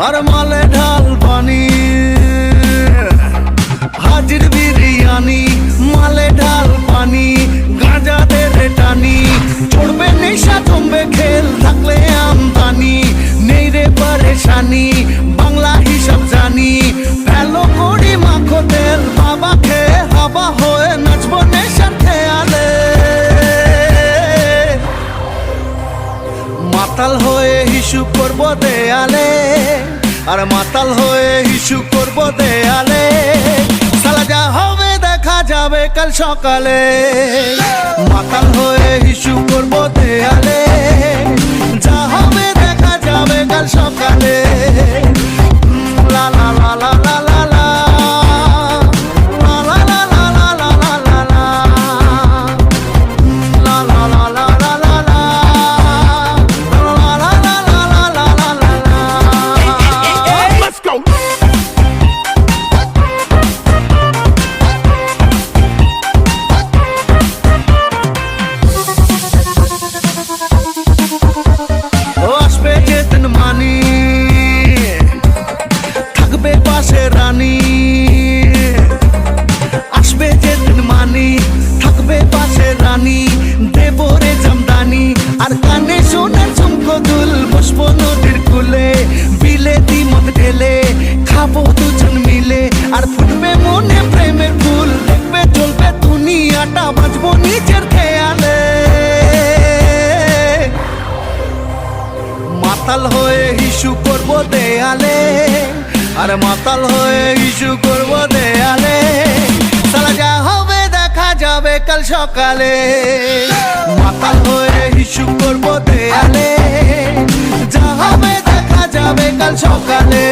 আর মালে ঢাল পানি, হাজির বিরিয়ানি, মালে ঢাল পানি, গাঁজা দে টানি, চড়বে নেশা জমবে খেল, থাকলে আমদানি, নেই রে পরেশানি, বাংলা হিসাব জানি, ভ্যালো করি মাখো তেল, বাবা খেয়ে হাবা হয়ে নাচবো নেশার খেয়ালে, মাতাল হয়ে হিসু করবো দেয়ালে, আর মাতাল হয়ে হিসু করবো দেয়ালে, সালা যা হবে দেখা যাবে কাল সকালে, মাতাল হয়ে হিসু করবো দেয়ালে, যা হবে দেখা যাবে কাল সকালে, লা লা লা লা লা লা লা। থাকবে পাশে রানী, আসবে যেদিন মানি, থাকবে পাশে রানী, দেবো রে জামদানি, আর কানে সোনার ঝুমকো দুল, বসবো নদীর কূলে, বিলে দিমত ঢেলে, খাবো দুজন মিলে, আর ফুটবে মনে প্রেমের ফুল, দেখবে চলবে দুনিয়াটা, বাঁচবো নিজের খেয়ালে, মাতাল হয়ে হিসু করবো দেয়ালে, আর মাতাল হয়ে হিসু করবো দেয়ালে, সালা যা হবে দেখা যাবে কাল সকালে, মাতাল হয়ে হিসু করবো দেয়ালে, যা হবে দেখা যাবে কাল সকালে।